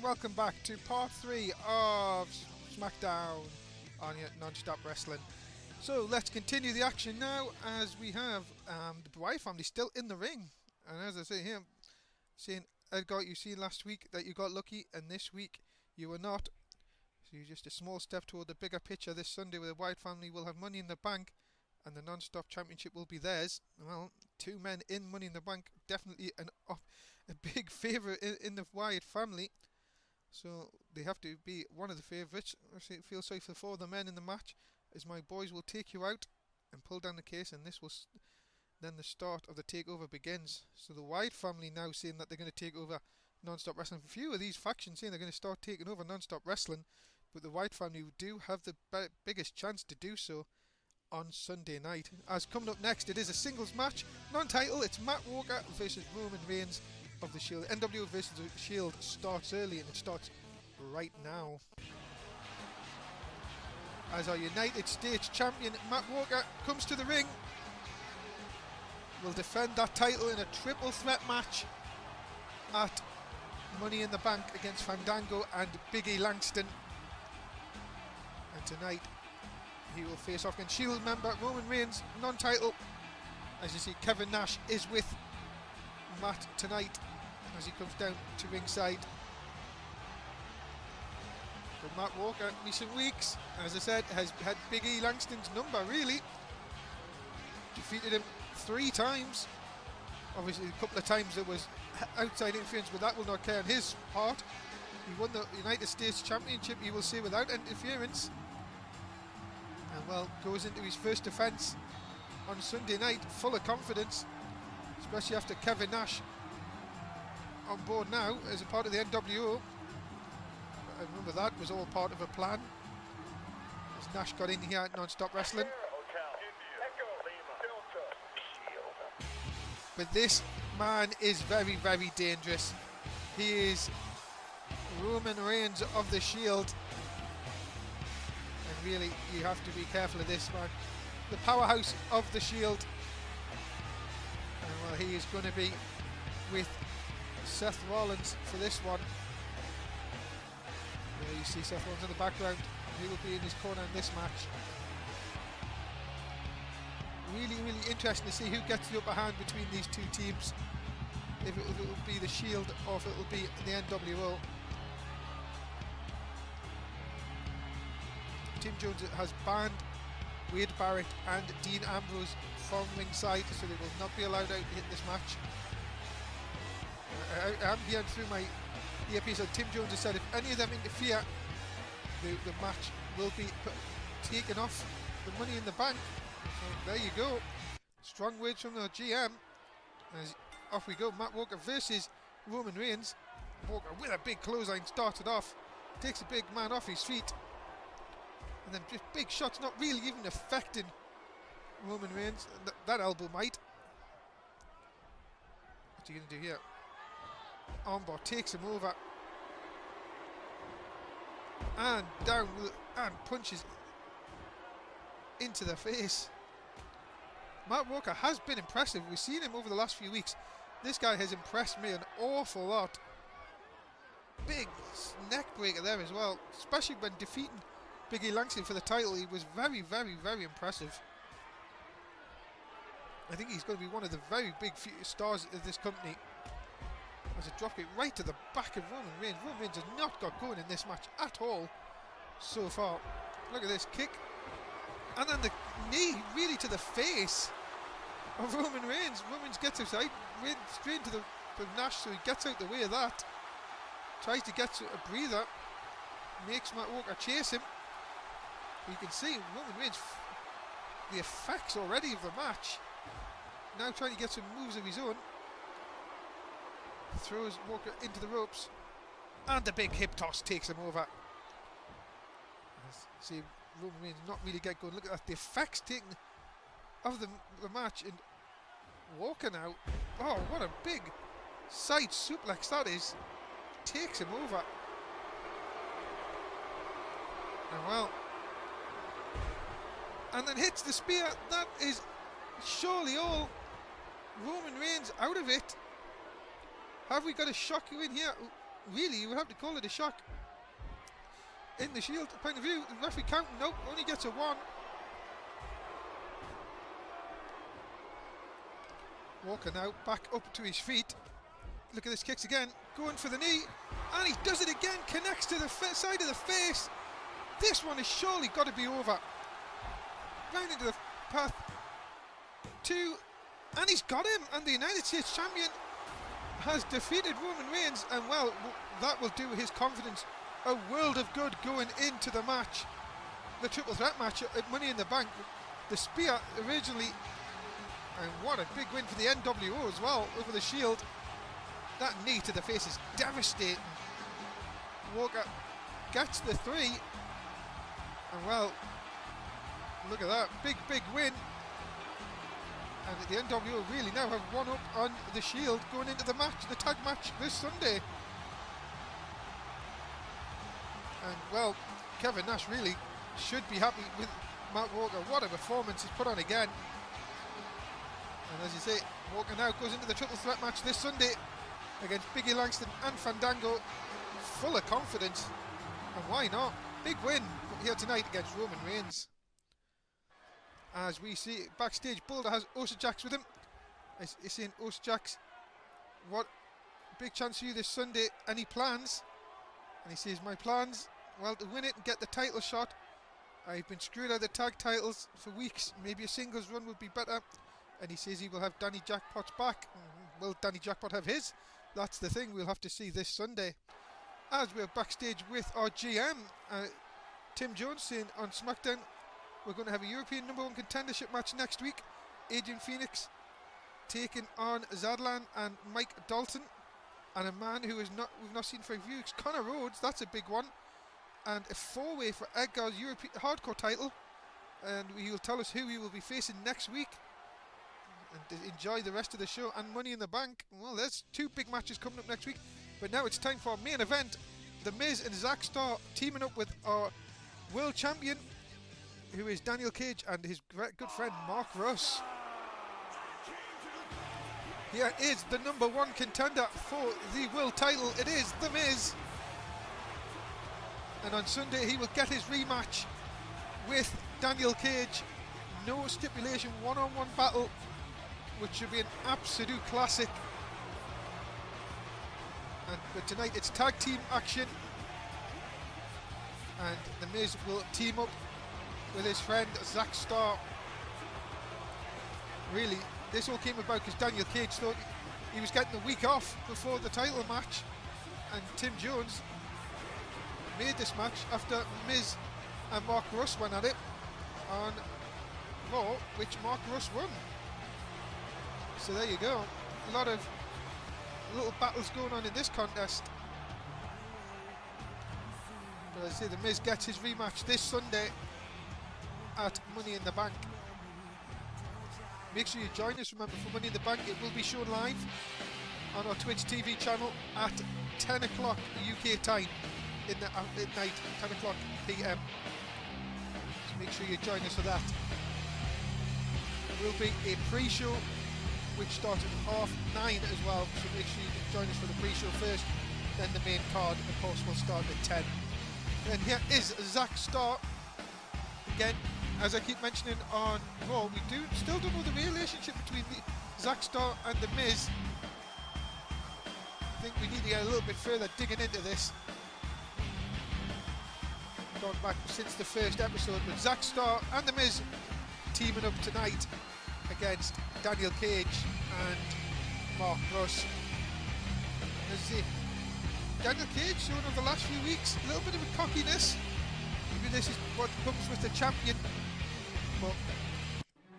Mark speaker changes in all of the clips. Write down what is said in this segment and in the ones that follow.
Speaker 1: welcome back to part 3 of Smackdown on your non-stop wrestling. So let's continue the action now, as we have the Wyatt family still in the ring. And as I say here, saying Edgar, you seen last week that you got lucky, and this week you were not. So you're just a small step toward the bigger picture. This Sunday, where the Wyatt family will have Money in the Bank, and the non-stop championship will be theirs. Well, 2 men in Money in the Bank, definitely a big favourite in the Wyatt family. So they have to be one of the favourites. I feel sorry for the 4 of the men in the match, as my boys will take you out and pull down the case, and this will then the start of the takeover begins. So the Wyatt family now saying that they're going to take over non-stop wrestling. A few of these factions saying they're going to start taking over non-stop wrestling, but the Wyatt family do have the biggest chance to do so on Sunday night. As coming up next, it is a singles match, non-title. It's Matt Walker versus Roman Reigns of the Shield. NWO versus the Shield starts early, and it starts right now. As our United States champion Matt Walker comes to the ring, will defend that title in a triple threat match at Money in the Bank against Fandango and Big E Langston. And tonight he will face off against Shield member Roman Reigns, non-title. As you see, Kevin Nash is with Matt tonight as he comes down to ringside. But Matt Walker in recent weeks, as I said, has had Big E Langston's number, really. Defeated him 3 times. Obviously a couple of times there was outside interference, but that will not care on his part. He won the United States Championship, you will see, without interference. And well, goes into his first defence on Sunday night full of confidence, especially after Kevin Nash on board now as a part of the NWO. I remember that was all part of a plan, as Nash got in here at non-stop wrestling. But this man is very, very dangerous. He is Roman Reigns of the Shield, and really you have to be careful of this man. The powerhouse of the Shield, and well, he is going to be with Seth Rollins for this one. There you see Seth Rollins in the background. He will be in his corner in this match. Really, really interesting to see who gets the upper hand between these 2 teams. If it will be the Shield or if it will be the NWO. Tim Jones has banned Wade Barrett and Dean Ambrose from ringside, so they will not be allowed out to hit this match. I'm hearing through my earpiece that Tim Jones has said if any of them interfere, the match will be taken off the Money in the Bank. So there you go. Strong words from the GM. As off we go, Matt Walker versus Roman Reigns. Walker with a big clothesline started off, takes a big man off his feet, and then just big shots, not really even affecting Roman Reigns. That elbow might. What's he going to do here? Armbar takes him over, and down and punches into the face. Matt Walker has been impressive. We've seen him over the last few weeks. This guy has impressed me an awful lot. Big neck breaker there as well, especially when defeating Big E Langston for the title. He was very, very, very impressive. I think he's going to be one of the very big stars of this company. As a dropkick right to the back of Roman Reigns. Roman Reigns has not got going in this match at all so far. Look at this kick. And then the knee really to the face of Roman Reigns. Roman gets outside, straight into the Nash, so he gets out the way of that. Tries to get a breather, makes Matt Walker chase him. You can see Roman Reigns, the effects already of the match. Now trying to get some moves of his own. Throws Walker into the ropes, and the big hip toss takes him over. See Roman Reigns not really get going. Look at that, the effects taken of the match, and Walker now, oh what a big side suplex that is, takes him over. And well, and then hits the spear. That is surely all. Roman Reigns out of it. Have we got a shock you in here? really, you would have to call it a shock. In the Shield point of view, the referee counting, nope, only gets a 1. Walker now back up to his feet. Look at this, kicks again, going for the knee, and he does it again, connects to the side of the face. This one has surely got to be over. Round into the path to, and he's got him, and the United States champion has defeated Roman Reigns, and well, that will do his confidence a world of good going into the match, the triple threat match at Money in the Bank. The spear originally, and what a big win for the NWO as well over the Shield. That knee to the face is devastating. Walker gets the 3, and well, look at that, big win. And the NWO really now have one up on the Shield going into the match, the tag match this Sunday. And well, Kevin Nash really should be happy with Matt Walker. What a performance he's put on again. And as you say, Walker now goes into the triple threat match this Sunday against Biggie Langston and Fandango, full of confidence. And why not? Big win here tonight against Roman Reigns. As we see backstage, Boulder has Osajax with him. He's saying, Osajax, what big chance for you this Sunday? Any plans? And he says, my plans, well, to win it and get the title shot. I've been screwed out of the tag titles for weeks. Maybe a singles run would be better. And he says he will have Danny Jackpot's back. Will Danny Jackpot have his? That's the thing we'll have to see this Sunday. As we're backstage with our GM, Tim Jones, saying on Smackdown, we're going to have a European #1 contendership match next week. Adrian Phoenix taking on Zadlan and Mike Dalton. And a man who we've not seen for a few weeks, Connor Rhodes, that's a big one. And a 4-way for Edgar's European hardcore title. And he will tell us who he will be facing next week. And to enjoy the rest of the show and Money in the Bank. Well, there's 2 big matches coming up next week. But now it's time for our main event. The Miz and Zack Starr teaming up with our world champion, who is Daniel Cage, and his good friend Mark Russ. Here is the #1 contender for the world title. It is The Miz. And on Sunday he will get his rematch with Daniel Cage. No stipulation, one-on-one battle, which should be an absolute classic. But tonight it's tag team action. And The Miz will team up with his friend Zack Starr. Really, this all came about because Daniel Cage thought he was getting a week off before the title match, and Tim Jones made this match after Miz and Mark Russ went at it on Raw, which Mark Russ won. So there you go, a lot of little battles going on in this contest. But as I say, The Miz gets his rematch this Sunday at Money in the Bank. Make sure you join us, remember, for Money in the Bank. It will be shown live on our Twitch TV channel at 10 o'clock UK time at night, 10 o'clock PM. So make sure you join us for that. There will be a pre-show which starts at 9:30 as well, so make sure you join us for the pre-show first, then the main card, of course, will start at 10. And here is Zack Starr. Again, as I keep mentioning on Raw, we still don't know the relationship between Zack Starr and The Miz. I think we need to get a little bit further digging into this. Gone back since the first episode, but Zack Starr and The Miz teaming up tonight against Daniel Cage and Mark Russ. As you see, Daniel Cage showing over the last few weeks a little bit of a cockiness. Maybe this is what comes with the champion, but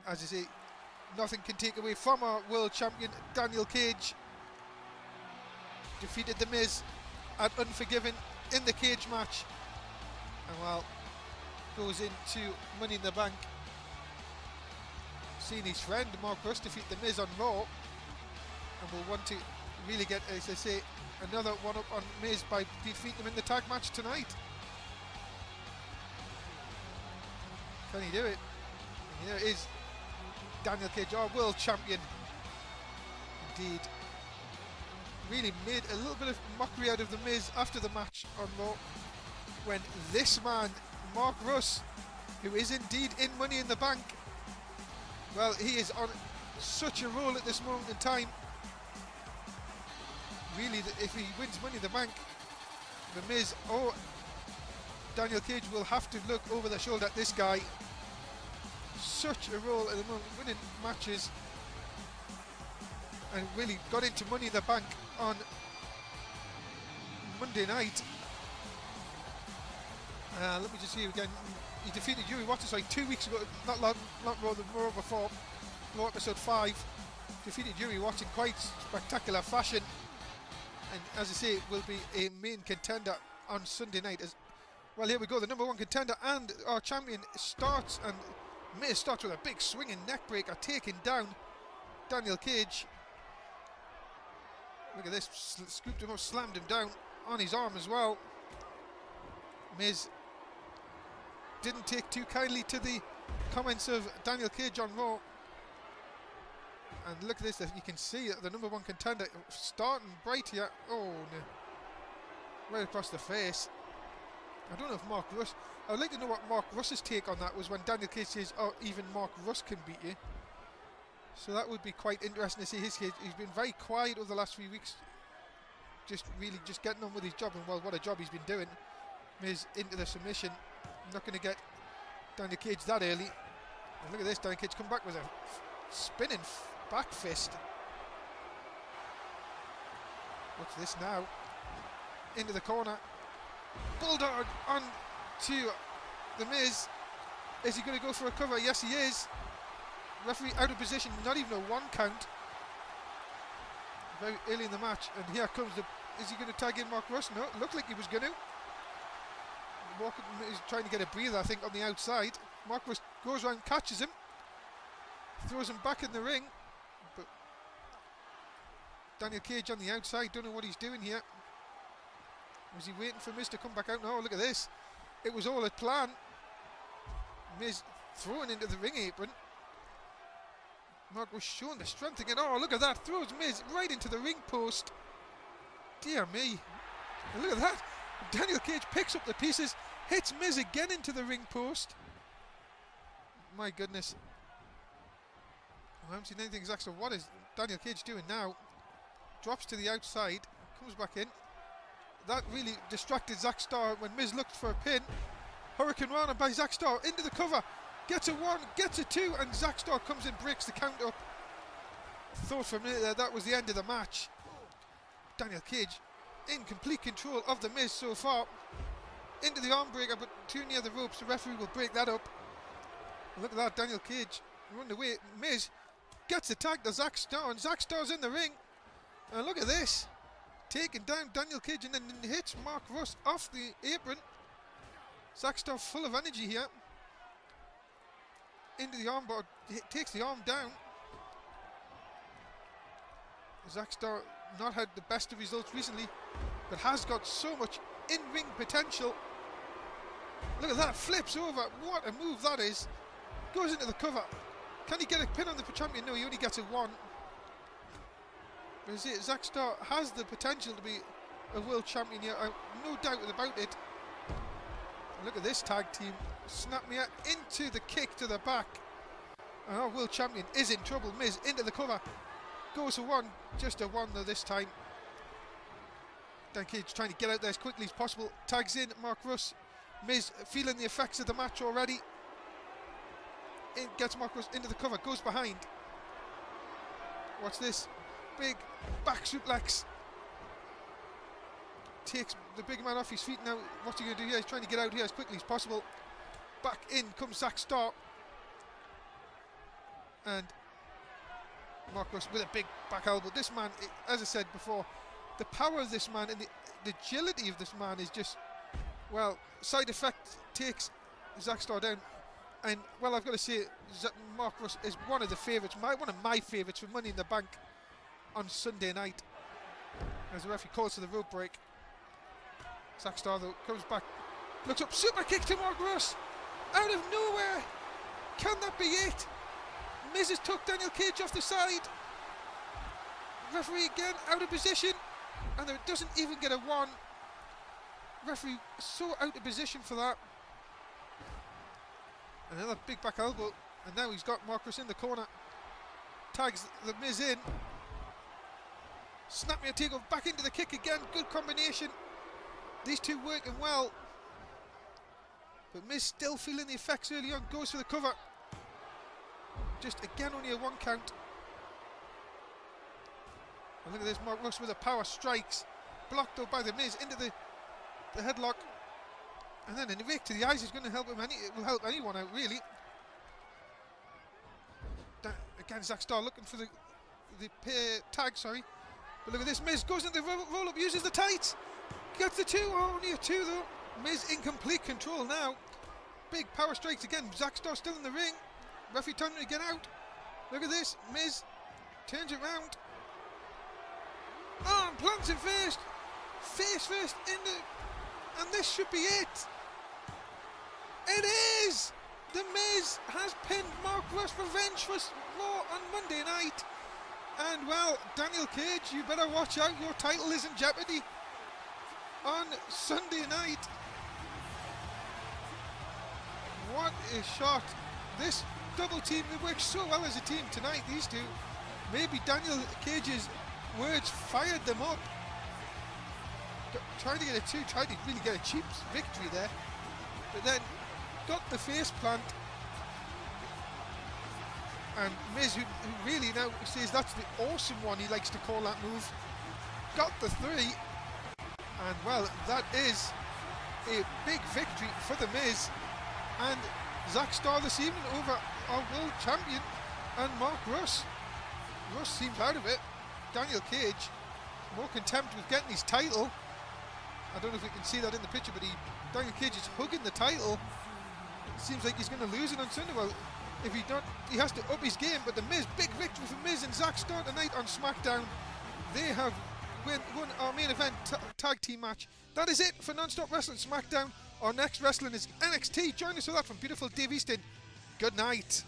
Speaker 1: as I say, nothing can take away from our world champion. Daniel Cage defeated The Miz at Unforgiven in the cage match, and well, goes into Money in the Bank, seeing his friend Mark Russ defeat The Miz on Raw, and will want to really get, as I say, another one up on Miz by defeating him in the tag match tonight. Can he do it? And here is Daniel Cage, our world champion. Indeed. really made a little bit of mockery out of The Miz after the match on Raw, when this man, Mark Russ, who is indeed in Money in the Bank, well, he is on such a roll at this moment in time. Really, if he wins Money in the Bank, The Miz or Daniel Cage will have to look over their shoulder at this guy. Such a role at the moment, winning matches, and really got into Money in the Bank on Monday night. Let me just see again. He defeated Yuri Watanabe 2 weeks ago, not more than Raw before, Raw episode 5. Defeated Yuri Watanabe in quite spectacular fashion, and as I say, it will be a main contender on Sunday night. As well, here we go, the number 1 contender and our champion starts, and Miz starts with a big swinging neckbreaker, taking down Daniel Cage. Look at this, scooped him up, slammed him down on his arm as well. Miz didn't take too kindly to the comments of Daniel Cage on Raw. And look at this, you can see the number 1 contender starting bright here. Oh no, right across the face. I don't know if Mark Russ, I would like to know what Mark Russ's take on that was, when Daniel Cage says, oh, even Mark Russ can beat you. So that would be quite interesting to see his case. He's been very quiet over the last few weeks, just really just getting on with his job, and well, what a job he's been doing. Miz into the submission. Not going to get Daniel Cage that early. And look at this, Daniel Cage come back with a spinning back fist. Watch this now. Into the corner. Bulldog on to The Miz. Is he going to go for a cover? Yes, he is. Referee out of position, not even a 1 count. Very early in the match, and here comes the. Is he going to tag in Mark Russ? No, it looked like he was going to. Walker is trying to get a breather, I think, on the outside. Mark Russ goes around, catches him, throws him back in the ring. But Daniel Cage on the outside, don't know what he's doing here. Was he waiting for Miz to come back out? No, look at this. It was all a plan. Miz thrown into the ring apron. Mark was showing the strength again. Oh, look at that. Throws Miz right into the ring post. Dear me. And look at that. Daniel Cage picks up the pieces, hits Miz again into the ring post. My goodness. I haven't seen anything exact. So what is Daniel Cage doing now? Drops to the outside, comes back in. That really distracted Zack Starr when Miz looked for a pin. Hurricane Rana by Zack Starr into the cover. Gets a 1, gets a 2, and Zack Starr comes in, breaks the count up. Thought for a minute there that was the end of the match. Daniel Cage in complete control of The Miz so far. Into the arm breaker, but too near the ropes. The referee will break that up. And look at that, Daniel Cage running away. Miz gets the tag to Zack Starr, and Zack Starr's in the ring. And look at this. Taking down Daniel Cage, and then hits Mark Russ off the apron. Zack Starr full of energy here. Into the armbar, takes the arm down. Zack Starr not had the best of results recently, but has got so much in-ring potential. Look at that, flips over. What a move that is. Goes into the cover. Can he get a pin on the champion? No, he only gets a 1. But Zack Starr has the potential to be a world champion here, no doubt about it. Look at this tag team. Snapmare into the kick to the back. And our world champion is in trouble. Miz into the cover. Goes for 1. Just a 1 though this time. Dan Cage trying to get out there as quickly as possible. Tags in Mark Russ. Miz feeling the effects of the match already. Gets Mark Russ into the cover. Goes behind. Watch this. Big back suplex. Takes the big man off his feet now. What's he going to do here? He's trying to get out here as quickly as possible. Back in comes Zack Starr. And Mark Russ with a big back elbow. This man, as I said before, the power of this man and the agility of this man is just, well, side effect takes Zack Starr down. And, well, I've got to say, Mark Russ is one of the favourites, one of my favourites for Money in the Bank on Sunday night. As the referee calls for the rope break. Zack Starr, though, comes back, looks up, super kick to Mark Russ. Out of nowhere. Can that be it? Miz has took Daniel Cage off the side. Referee again, out of position. And it doesn't even get a 1. Referee so out of position for that. Another big back elbow, and now he's got Marcus in the corner. Tags the Miz in. Snapmare takeover back into the kick again. Good combination. These two working well. But Miz still feeling the effects early on. Goes for the cover. Just again only a 1 count. And look at this, Mark Rush with a power strikes. Blocked though by the Miz into the headlock. And then a rake to the eyes is going to help him. It will help anyone out really. Again, Zack Starr looking for the tag, sorry. But look at this, Miz goes into the roll up, uses the tights. Gets the 2, only a 2 though. Miz in complete control now. Big power strikes again. Zack Starr still in the ring. Referee telling him to get out. Look at this, Miz turns around. Oh, and plants it first. Face first into, and this should be it. It is! The Miz has pinned Mark Rush. Revenge for Raw on Monday night. And well, Daniel Cage, you better watch out. Your title is in jeopardy on Sunday night. What a shot. This double team, they work so well as a team tonight, these two. Maybe Daniel Cage's words fired them up. Trying to get a 2, tried to really get a cheap victory there. But then got the face plant. And Miz, who really now says that's the awesome one, he likes to call that move, got the 3. And well, that is a big victory for the Miz. And Zack Starr this evening over our world champion and Mark Rush. Rush seems out of it. Daniel Cage more content with getting his title. I don't know if we can see that in the picture, but Daniel Cage is hugging the title. It seems like he's going to lose it on Sunday. Well, if he don't, he has to up his game. But the Miz, big victory for Miz and Zack Starr tonight on Smackdown. They have won our main event tag team match. That is it for Non-Stop Wrestling Smackdown. Our next wrestling is NXT. Join us for that from beautiful Dave Easton. Good night.